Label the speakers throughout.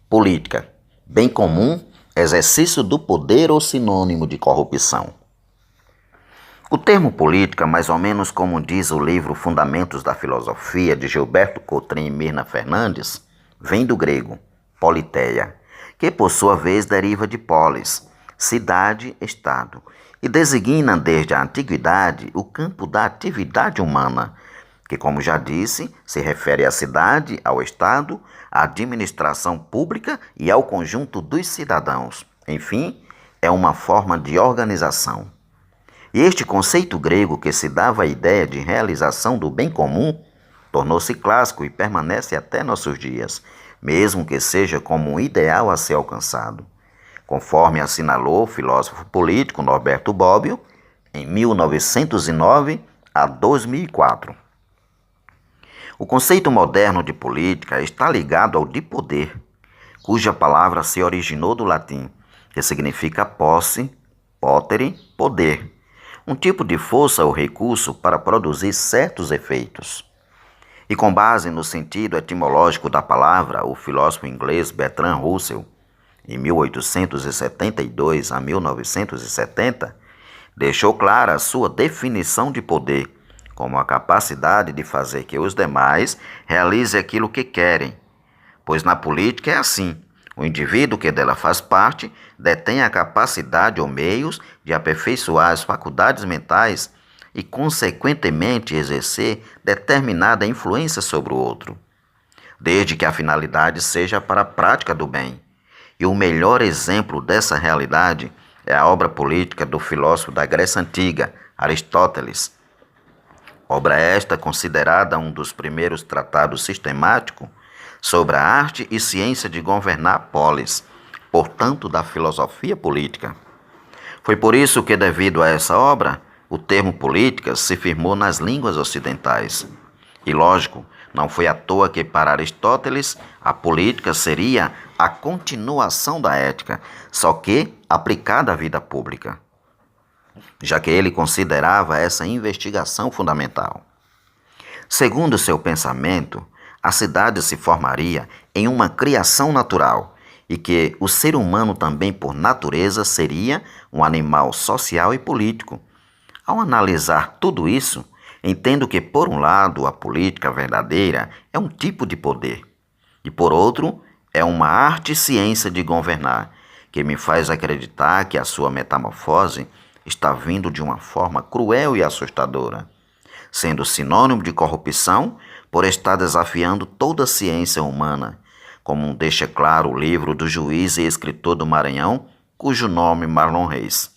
Speaker 1: Política, bem comum, exercício do poder ou sinônimo de corrupção. O termo política, mais ou menos como diz o livro Fundamentos da Filosofia, de Gilberto Coutrin e Mirna Fernandes, vem do grego politeia, que por sua vez deriva de polis, cidade, estado, e designa desde a antiguidade o campo da atividade humana, que, como já disse, se refere à cidade, ao estado, à administração pública e ao conjunto dos cidadãos. Enfim, é uma forma de organização. E este conceito grego, que se dava a ideia de realização do bem comum, tornou-se clássico e permanece até nossos dias, mesmo que seja como um ideal a ser alcançado, conforme assinalou o filósofo político Norberto Bobbio em 1909 a 2004. O conceito moderno de política está ligado ao de poder, cuja palavra se originou do latim, que significa posse, potere, poder, um tipo de força ou recurso para produzir certos efeitos. E com base no sentido etimológico da palavra, o filósofo inglês Bertrand Russell, em 1872 a 1970, deixou clara a sua definição de poder, como a capacidade de fazer que os demais realizem aquilo que querem. Pois na política é assim, o indivíduo que dela faz parte detém a capacidade ou meios de aperfeiçoar as faculdades mentais e, consequentemente, exercer determinada influência sobre o outro, desde que a finalidade seja para a prática do bem. E o melhor exemplo dessa realidade é a obra política do filósofo da Grécia Antiga, Aristóteles. Obra esta considerada um dos primeiros tratados sistemáticos sobre a arte e ciência de governar a polis, portanto da filosofia política. Foi por isso que, devido a essa obra, o termo política se firmou nas línguas ocidentais. E lógico, não foi à toa que para Aristóteles a política seria a continuação da ética, só que aplicada à vida pública, já que ele considerava essa investigação fundamental. Segundo seu pensamento, a cidade se formaria em uma criação natural e que o ser humano também por natureza seria um animal social e político. Ao analisar tudo isso, entendo que, por um lado, a política verdadeira é um tipo de poder e, por outro, é uma arte e ciência de governar, que me faz acreditar que a sua metamorfose está vindo de uma forma cruel e assustadora, sendo sinônimo de corrupção por estar desafiando toda a ciência humana, como deixa claro o livro do juiz e escritor do Maranhão, cujo nome Marlon Reis,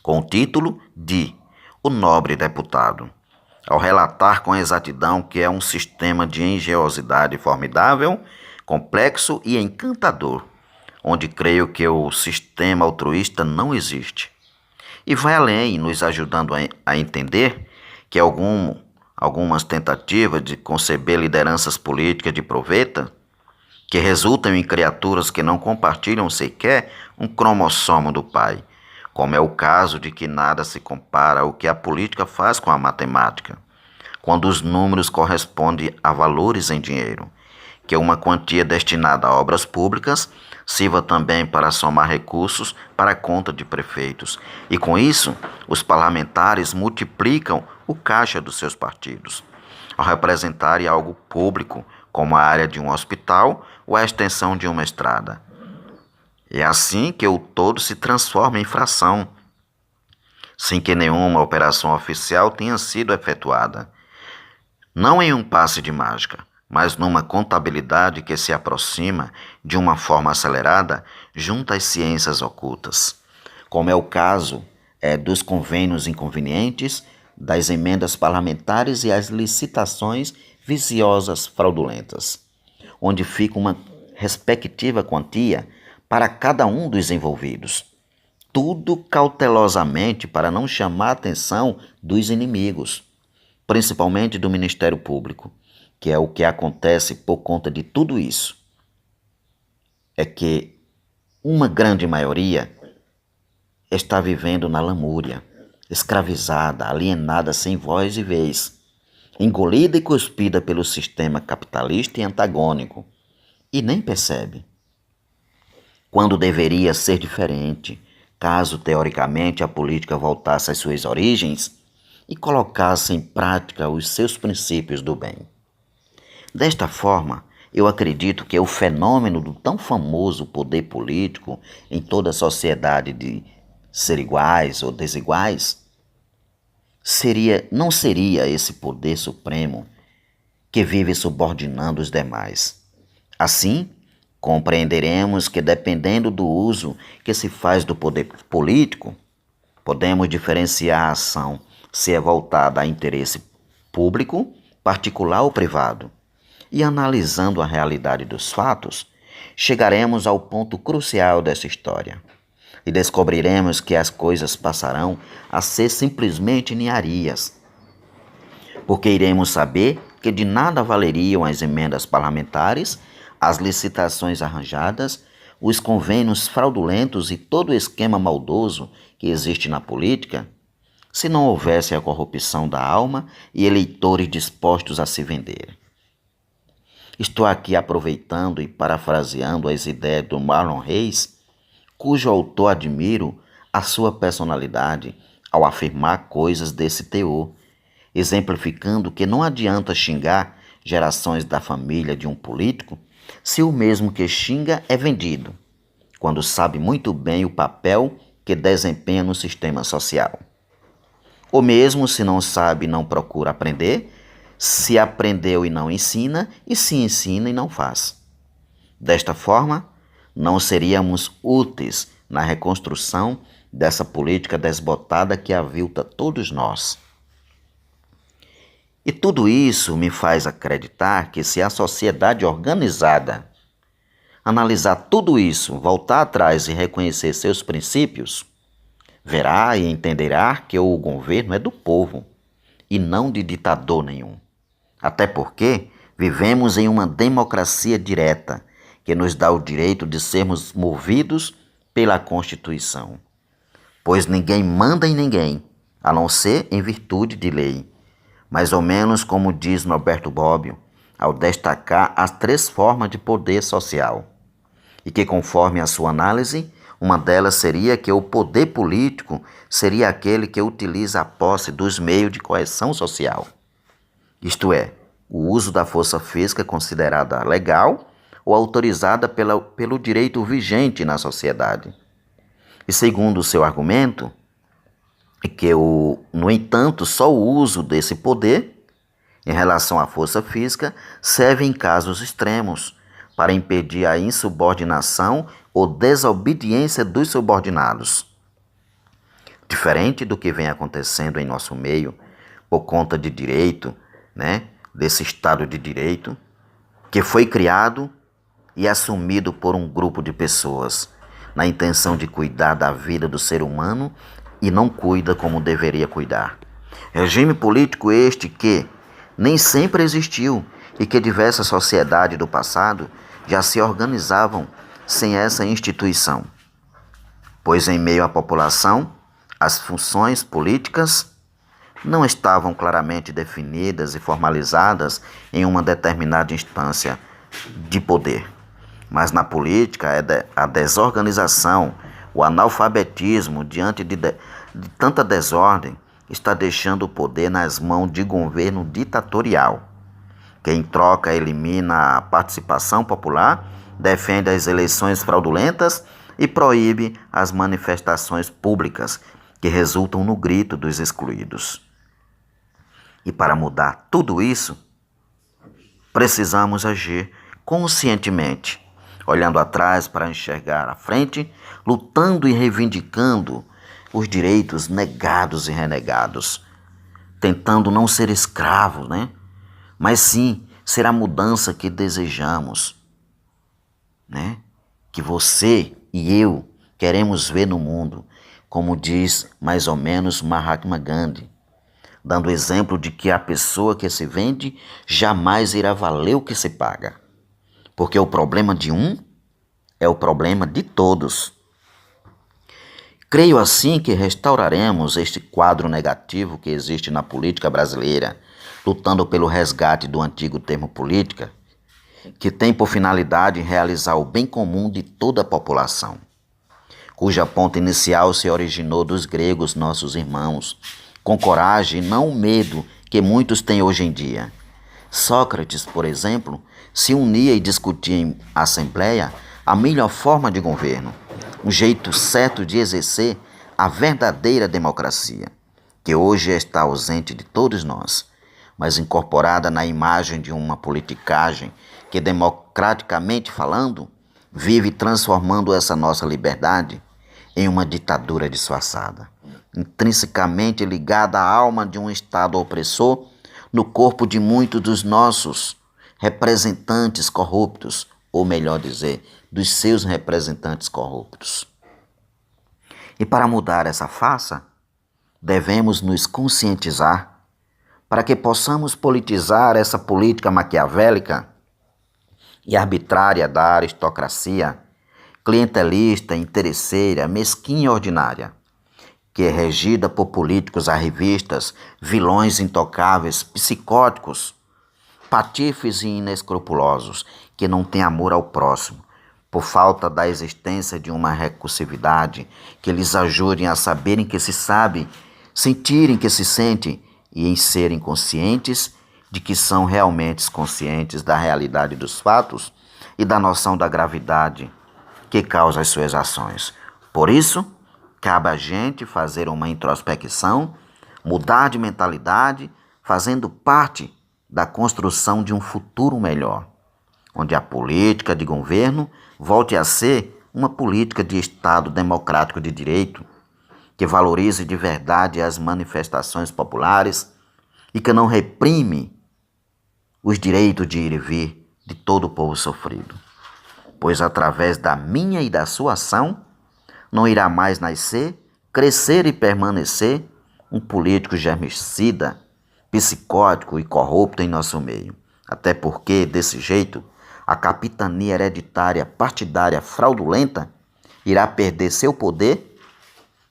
Speaker 1: com o título de O Nobre Deputado, ao relatar com exatidão que é um sistema de engenhosidade formidável, complexo e encantador, onde creio que o sistema altruísta não existe. E vai além, nos ajudando a entender que algumas tentativas de conceber lideranças políticas de proveta, que resultam em criaturas que não compartilham sequer um cromossomo do pai, como é o caso de que nada se compara ao que a política faz com a matemática, quando os números correspondem a valores em dinheiro, que uma quantia destinada a obras públicas sirva também para somar recursos para a conta de prefeitos. E com isso, os parlamentares multiplicam o caixa dos seus partidos, ao representarem algo público, como a área de um hospital ou a extensão de uma estrada. É assim que o todo se transforma em fração, sem que nenhuma operação oficial tenha sido efetuada. Não em um passe de mágica, mas numa contabilidade que se aproxima de uma forma acelerada junto às ciências ocultas, como é o caso dos convênios inconvenientes, das emendas parlamentares e as licitações viciosas fraudulentas, onde fica uma respectiva quantia para cada um dos envolvidos, tudo cautelosamente para não chamar a atenção dos inimigos, principalmente do Ministério Público, que é o que acontece por conta de tudo isso. É que uma grande maioria está vivendo na lamúria, escravizada, alienada sem voz e vez, engolida e cuspida pelo sistema capitalista e antagônico, e nem percebe. Quando deveria ser diferente, caso teoricamente a política voltasse às suas origens e colocasse em prática os seus princípios do bem. Desta forma, eu acredito que o fenômeno do tão famoso poder político em toda a sociedade de ser iguais ou desiguais não seria esse poder supremo que vive subordinando os demais. Assim, compreenderemos que, dependendo do uso que se faz do poder político, podemos diferenciar a ação se é voltada a interesse público, particular ou privado. E analisando a realidade dos fatos, chegaremos ao ponto crucial dessa história e descobriremos que as coisas passarão a ser simplesmente ninharias, porque iremos saber que de nada valeriam as emendas parlamentares, as licitações arranjadas, os convênios fraudulentos e todo o esquema maldoso que existe na política, se não houvesse a corrupção da alma e eleitores dispostos a se vender. Estou aqui aproveitando e parafraseando as ideias do Marlon Reis, cujo autor admiro a sua personalidade ao afirmar coisas desse teor, exemplificando que não adianta xingar gerações da família de um político se o mesmo que xinga é vendido, quando sabe muito bem o papel que desempenha no sistema social. Ou mesmo se não sabe e não procura aprender, se aprendeu e não ensina, e se ensina e não faz. Desta forma, não seríamos úteis na reconstrução dessa política desbotada que avilta todos nós. E tudo isso me faz acreditar que se a sociedade organizada analisar tudo isso, voltar atrás e reconhecer seus princípios, verá e entenderá que o governo é do povo e não de ditador nenhum. Até porque vivemos em uma democracia direta que nos dá o direito de sermos movidos pela Constituição. Pois ninguém manda em ninguém, a não ser em virtude de lei. Mais ou menos como diz Norberto Bobbio, ao destacar as 3 formas de poder social. E que, conforme a sua análise, uma delas seria que o poder político seria aquele que utiliza a posse dos meios de coerção social. Isto é, o uso da força física considerada legal ou autorizada pelo direito vigente na sociedade. E segundo o seu argumento, é que, no entanto, só o uso desse poder, em relação à força física, serve em casos extremos, para impedir a insubordinação ou desobediência dos subordinados. Diferente do que vem acontecendo em nosso meio, por conta de direito, desse Estado de Direito, que foi criado e assumido por um grupo de pessoas, na intenção de cuidar da vida do ser humano e não cuida como deveria cuidar. Regime político este que nem sempre existiu e que diversas sociedades do passado já se organizavam sem essa instituição, pois em meio à população, as funções políticas não estavam claramente definidas e formalizadas em uma determinada instância de poder. Mas na política, a desorganização, o analfabetismo diante de tanta desordem está deixando o poder nas mãos de governo ditatorial, que em troca elimina a participação popular, defende as eleições fraudulentas e proíbe as manifestações públicas que resultam no grito dos excluídos. E para mudar tudo isso, precisamos agir conscientemente, olhando atrás para enxergar à frente, lutando e reivindicando os direitos negados e renegados, tentando não ser escravos, mas sim ser a mudança que desejamos, que você e eu queremos ver no mundo, como diz mais ou menos Mahatma Gandhi, dando exemplo de que a pessoa que se vende jamais irá valer o que se paga, porque o problema de um é o problema de todos. Creio assim que restauraremos este quadro negativo que existe na política brasileira, lutando pelo resgate do antigo termo política, que tem por finalidade realizar o bem comum de toda a população, cuja ponta inicial se originou dos gregos, nossos irmãos, com coragem e não o medo que muitos têm hoje em dia. Sócrates, por exemplo, se unia e discutia em assembleia a melhor forma de governo, um jeito certo de exercer a verdadeira democracia, que hoje está ausente de todos nós, mas incorporada na imagem de uma politicagem que, democraticamente falando, vive transformando essa nossa liberdade em uma ditadura disfarçada, intrinsecamente ligada à alma de um Estado opressor no corpo de muitos dos nossos representantes corruptos, ou melhor dizer, dos seus representantes corruptos. E para mudar essa farsa, devemos nos conscientizar para que possamos politizar essa política maquiavélica e arbitrária da aristocracia, clientelista, interesseira, mesquinha e ordinária, que é regida por políticos arrivistas, vilões intocáveis, psicóticos, patifes e inescrupulosos, que não têm amor ao próximo, por falta da existência de uma recursividade que lhes ajude a saberem que se sabe, sentirem que se sente e em serem conscientes de que são realmente conscientes da realidade dos fatos e da noção da gravidade que causa as suas ações. Por isso, cabe a gente fazer uma introspecção, mudar de mentalidade, fazendo parte da construção de um futuro melhor, onde a política de governo volte a ser uma política de Estado democrático de direito, que valorize de verdade as manifestações populares e que não reprime os direitos de ir e vir de todo o povo sofrido. Pois através da minha e da sua ação, não irá mais nascer, crescer e permanecer um político germicida, psicótico e corrupto em nosso meio. Até porque, desse jeito, a capitania hereditária partidária fraudulenta irá perder seu poder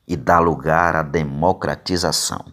Speaker 1: e dar lugar à democratização.